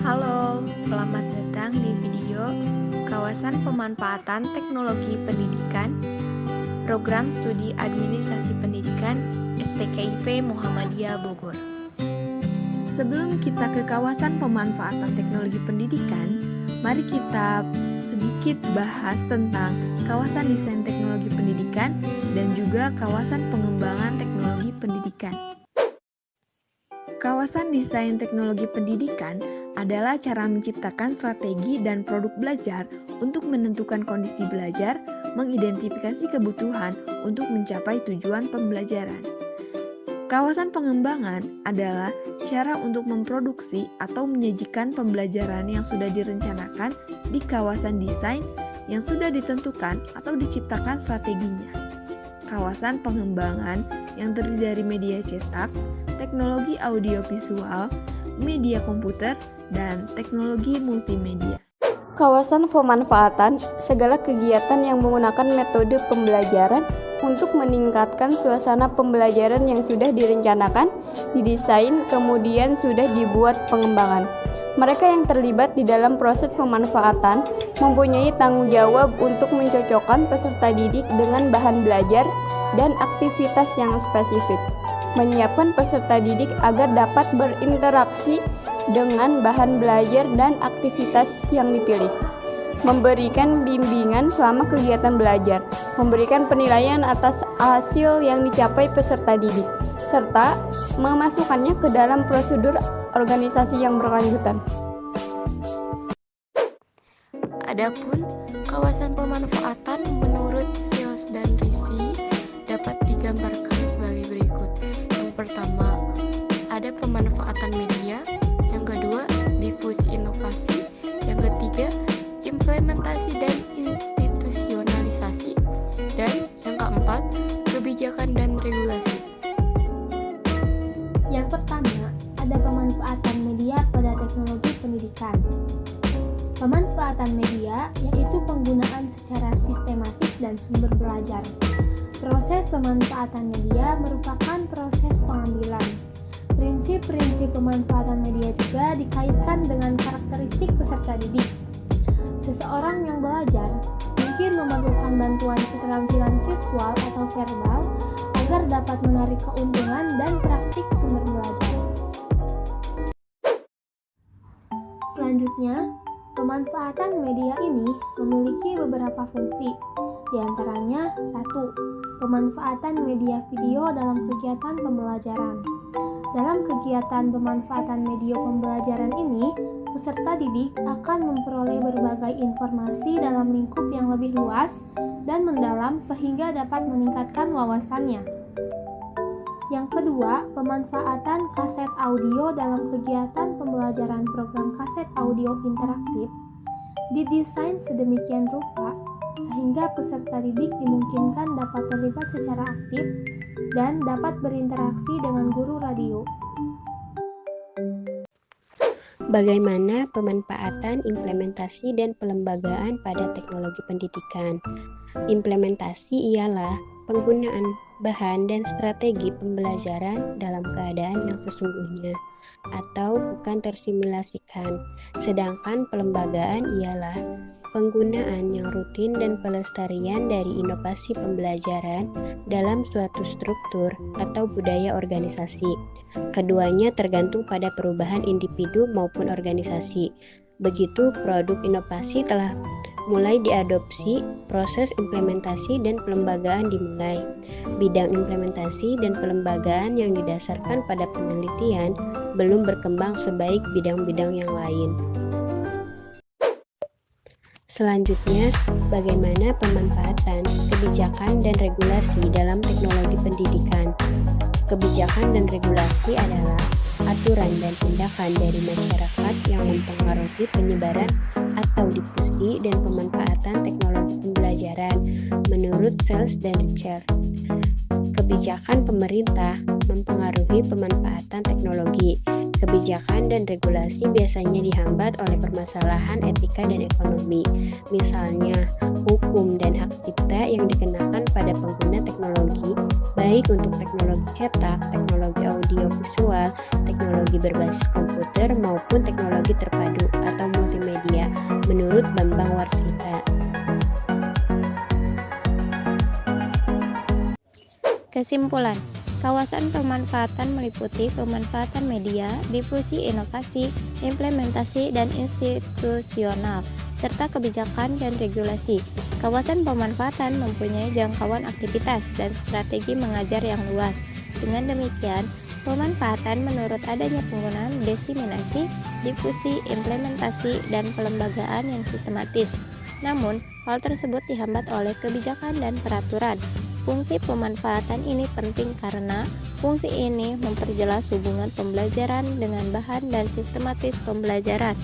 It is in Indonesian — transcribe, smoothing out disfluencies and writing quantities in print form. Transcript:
Halo, selamat datang di video Kawasan Pemanfaatan Teknologi Pendidikan Program Studi Administrasi Pendidikan STKIP Muhammadiyah Bogor. Sebelum kita ke kawasan pemanfaatan teknologi pendidikan, mari kita sedikit bahas tentang kawasan desain teknologi pendidikan dan juga kawasan pengembangan teknologi pendidikan. Kawasan desain teknologi pendidikan adalah cara menciptakan strategi dan produk belajar untuk menentukan kondisi belajar, mengidentifikasi kebutuhan untuk mencapai tujuan pembelajaran. Kawasan pengembangan adalah cara untuk memproduksi atau menyajikan pembelajaran yang sudah direncanakan di kawasan desain yang sudah ditentukan atau diciptakan strateginya. Kawasan pengembangan yang terdiri dari media cetak, teknologi audiovisual, media komputer, dan teknologi multimedia. Kawasan pemanfaatan segala kegiatan yang menggunakan metode pembelajaran untuk meningkatkan suasana pembelajaran yang sudah direncanakan, didesain, kemudian sudah dibuat pengembangan. Mereka yang terlibat di dalam proses pemanfaatan mempunyai tanggung jawab untuk mencocokkan peserta didik dengan bahan belajar dan aktivitas yang spesifik, menyiapkan peserta didik agar dapat berinteraksi dengan bahan belajar dan aktivitas yang dipilih, memberikan bimbingan selama kegiatan belajar, memberikan penilaian atas hasil yang dicapai peserta didik, serta memasukkannya ke dalam prosedur organisasi yang berkelanjutan. Adapun kawasan pemanfaatan menurut Seals dan Risi dapat digambarkan sebagai berikut. Yang pertama, ada pemanfaatan media. Yang kedua, difusi inovasi. Yang ketiga, implementasi dan institusionalisasi. Dan yang keempat, kebijakan dan regulasi. Yang pertama, ada pemanfaatan media pada teknologi pendidikan. Pemanfaatan media yaitu penggunaan secara sistematis dan sumber belajar. Proses pemanfaatan media merupakan proses pengambilan. Prinsip-prinsip pemanfaatan media juga dikaitkan dengan karakteristik peserta didik. Seseorang yang belajar mungkin memerlukan bantuan keterampilan visual atau verbal agar dapat menarik keuntungan dan praktik sumber belajar. Selanjutnya, pemanfaatan media ini memiliki beberapa fungsi. Di antaranya, 1. Pemanfaatan media video dalam kegiatan pembelajaran. Dalam kegiatan pemanfaatan media pembelajaran ini, peserta didik akan memperoleh berbagai informasi dalam lingkup yang lebih luas dan mendalam sehingga dapat meningkatkan wawasannya. Yang kedua, pemanfaatan kaset audio dalam kegiatan pembelajaran program kaset audio interaktif didesain sedemikian rupa sehingga peserta didik dimungkinkan dapat terlibat secara aktif dan dapat berinteraksi dengan guru radio. Bagaimana pemanfaatan, implementasi, dan pelembagaan pada teknologi pendidikan? Implementasi ialah penggunaan bahan dan strategi pembelajaran dalam keadaan yang sesungguhnya atau bukan tersimulasikan. Sedangkan pelembagaan ialah penggunaan yang rutin dan pelestarian dari inovasi pembelajaran dalam suatu struktur atau budaya organisasi. Keduanya tergantung pada perubahan individu maupun organisasi. Begitu produk inovasi telah mulai diadopsi, proses implementasi dan pelembagaan dimulai. Bidang implementasi dan pelembagaan yang didasarkan pada penelitian belum berkembang sebaik bidang-bidang yang lain. Selanjutnya, bagaimana pemanfaatan, kebijakan, dan regulasi dalam teknologi pendidikan? Kebijakan dan regulasi adalah aturan dan tindakan dari masyarakat yang mempengaruhi penyebaran atau difusi dan pemanfaatan teknologi pembelajaran menurut Seals dan Richter. Kebijakan pemerintah mempengaruhi pemanfaatan teknologi, Kebijakan dan regulasi biasanya dihambat oleh permasalahan etika dan ekonomi, misalnya hukum dan hak cipta yang dikenakan pada pengguna teknologi, baik untuk teknologi cetak, teknologi audiovisual, teknologi berbasis komputer, maupun teknologi terpadu atau multimedia, menurut Bambang Warsita. Kesimpulan, kawasan pemanfaatan meliputi pemanfaatan media, difusi inovasi, implementasi dan institusional, serta kebijakan dan regulasi. Kawasan pemanfaatan mempunyai jangkauan aktivitas dan strategi mengajar yang luas. Dengan demikian, pemanfaatan menurut adanya penggunaan diseminasi, difusi, implementasi, dan pelembagaan yang sistematis. Namun, hal tersebut dihambat oleh kebijakan dan peraturan. Fungsi pemanfaatan ini penting karena fungsi ini memperjelas hubungan pembelajaran dengan bahan dan sistematis pembelajaran.